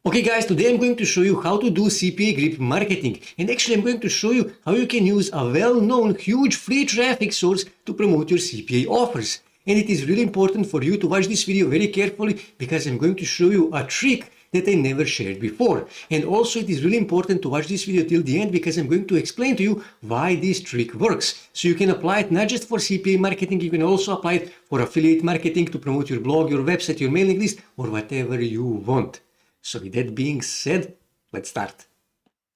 Okay guys, today I'm going to show you how to do CPAgrip marketing, and actually I'm going to show you how you can use a well-known huge free traffic source to promote your CPA offers. And it is really important for you to watch this video very carefully because I'm going to show you a trick that I never shared before. And also it is really important to watch this video till the end because I'm going to explain to you why this trick works. So you can apply it not just for CPA marketing, you can also apply it for affiliate marketing to promote your blog, your website, your mailing list, or whatever you want. So with that being said, let's start.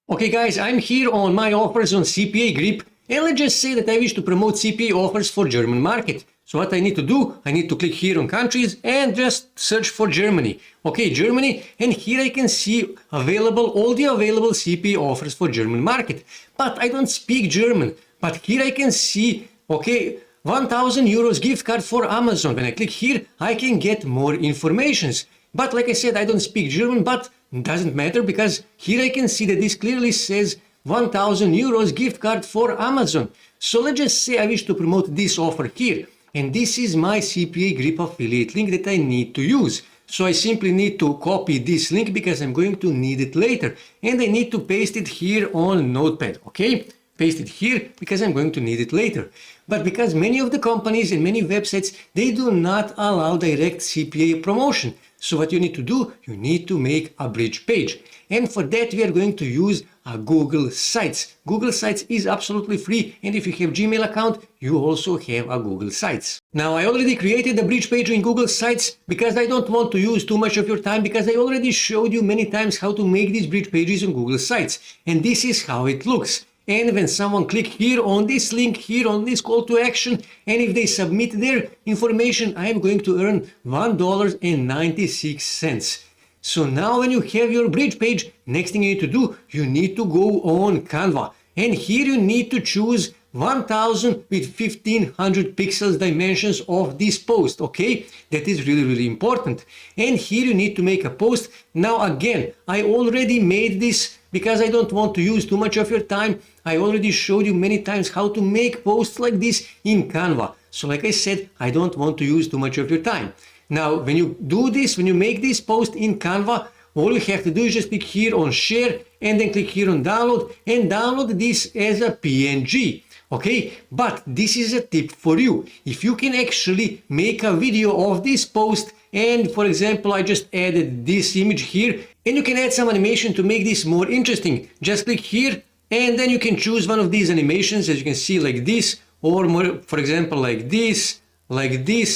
Okay guys, I'm here on my offers on CPAgrip, and let's just say that I wish to promote CPA offers for German market. So what I need to do, I need to click here on countries and just search for Germany. Okay, Germany, and here I can see all the available CPA offers for German market. But I don't speak German, but here I can see, okay, 1000 euros gift card for Amazon. When I click here, I can get more informations. But like I said, I don't speak German, but it doesn't matter because here I can see that this clearly says 1000 euros gift card for Amazon. So let's just say I wish to promote this offer here. And this is my CPAgrip affiliate link that I need to use. So I simply need to copy this link because I'm going to need it later. And I need to paste it here on Notepad, okay? Paste it here because I'm going to need it later. But because many of the companies and many websites, they do not allow direct CPA promotion. So what you need to do, you need to make a bridge page. And for that we are going to use a Google Sites. Google Sites is absolutely free, and if you have Gmail account, you also have a Google Sites. Now I already created a bridge page in Google Sites because I don't want to use too much of your time because I already showed you many times how to make these bridge pages on Google Sites. And this is how it looks. And when someone click here on this link, here on this call to action, and if they submit their information, I am going to earn $1.96. So now when you have your bridge page, next thing you need to do, you need to go on Canva. And here you need to choose 1000 with 1500 pixels dimensions of this post, okay? That is really important. And here you need to make a post. Now again, I already made this because I don't want to use too much of your time. I already showed you many times how to make posts like this in Canva. So like I said, I don't want to use too much of your time. Now, when you do this, when you make this post in Canva, all you have to do is just click here on share and then click here on download and download this as a PNG. Okay, but this is a tip for you. If you can actually make a video of this post, and for example, I just added this image here, and you can add some animation to make this more interesting. Just click here, and then you can choose one of these animations, as you can see, like this, or more, for example, like this,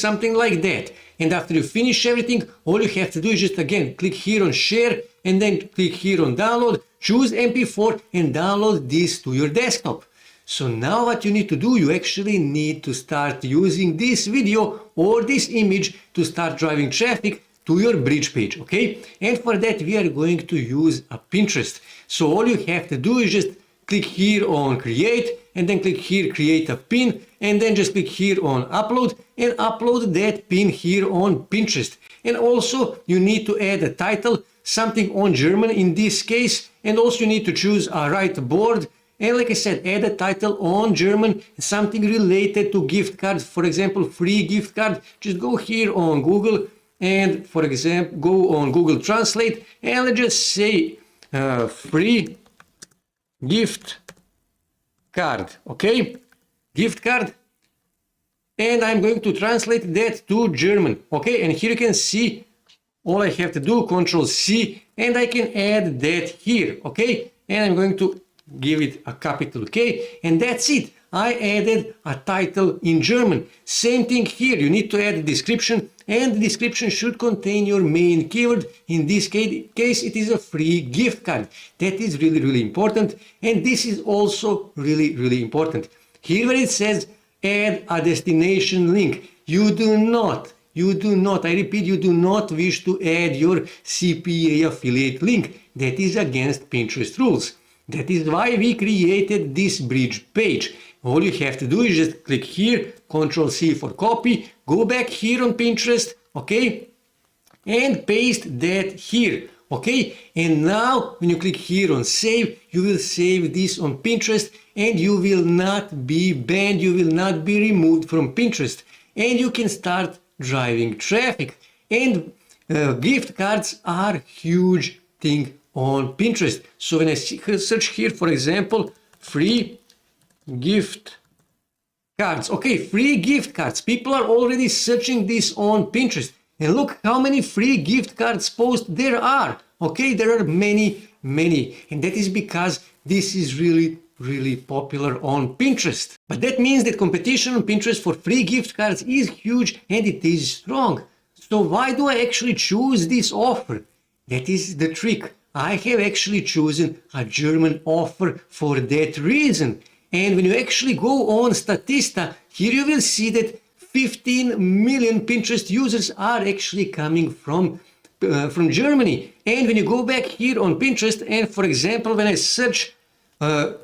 something like that. And after you finish everything, all you have to do is just again click here on share, and then click here on download, choose MP4, and download this to your desktop. So now what you need to do, you actually need to start using this video or this image to start driving traffic to your bridge page, okay? And for that we are going to use a Pinterest. So all you have to do is just click here on create, and then click here create a pin, and then just click here on upload and upload that pin here on Pinterest. And also you need to add a title, something on German in this case, and also you need to choose a right board. And like I said, add a title on German, something related to gift cards, for example, free gift card. Just go here on Google and, for example, go on Google Translate and let's just say free gift card, okay? Gift card. And I'm going to translate that to German, okay? And here you can see all I have to do, Control C, and I can add that here, okay? And I'm going to give it a capital K, and that's it. I added a title in German. Same thing here, you need to add a description, and the description should contain your main keyword. In this case, it is a free gift card. That is really important, and this is also really important. Here where it says add a destination link, you do not, I repeat, you do not wish to add your CPA affiliate link. That is against Pinterest rules. That is why we created this bridge page. All you have to do is just click here, Ctrl C for copy, go back here on Pinterest, okay, and paste that here, okay. And now when you click here on save, you will save this on Pinterest and you will not be banned, you will not be removed from Pinterest, and you can start driving traffic. And gift cards are huge thing on Pinterest. So when I search here, for example, free gift cards. Okay, free gift cards. People are already searching this on Pinterest. And look how many free gift cards posts there are. Okay, there are many, many. And that is because this is really popular on Pinterest. But that means that competition on Pinterest for free gift cards is huge and it is strong. So why do I actually choose this offer? That is the trick. I have actually chosen a German offer for that reason. And when you actually go on Statista, here you will see that 15 million Pinterest users are actually coming from Germany. And when you go back here on Pinterest, and for example, when I search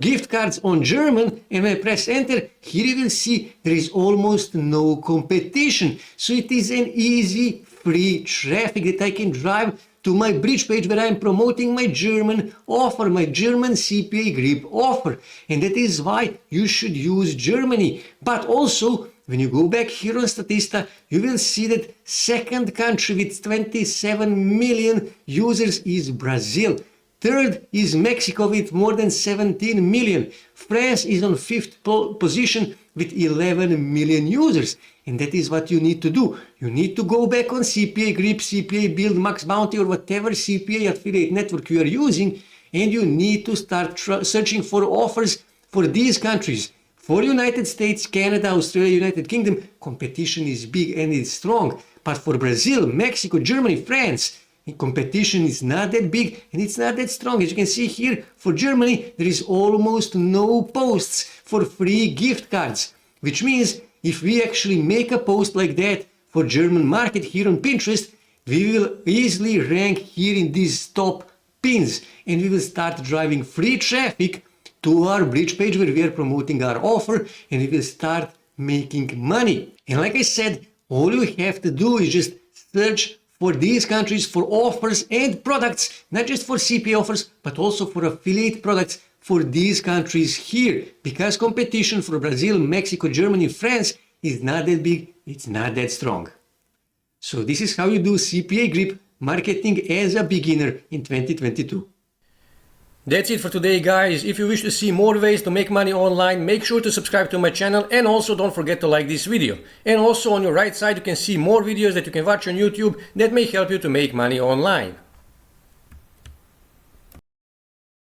gift cards on German and when I press enter, here you will see there is almost no competition. So it is an easy free traffic that I can drive to my bridge page where I am promoting my German offer, my German CPAgrip offer. And that is why you should use Germany. But also, when you go back here on Statista, you will see that second country with 27 million users is Brazil. Third is Mexico with more than 17 million. France is on fifth position with 11 million users. And that is what you need to do. You need to go back on CPAgrip, CPA Build, Max Bounty, or whatever CPA affiliate network you are using, and you need to start searching for offers for these countries. For United States, Canada, Australia, United Kingdom, competition is big and it's strong. But for Brazil, Mexico, Germany, France, competition is not that big and it's not that strong. As you can see here, for Germany, there is almost no posts for free gift cards, which means if we actually make a post like that for German market here on Pinterest, we will easily rank here in these top pins and we will start driving free traffic to our bridge page where we are promoting our offer and we will start making money. And like I said, all you have to do is just search for these countries for offers and products, not just for CPA offers, but also for affiliate products for these countries here, because competition for Brazil, Mexico, Germany, France is not that big, it's not that strong. So this is how you do CPAgrip marketing as a beginner in 2022. That's it for today, guys. If you wish to see more ways to make money online, make sure to subscribe to my channel and also don't forget to like this video. And also on your right side you can see more videos that you can watch on YouTube that may help you to make money online.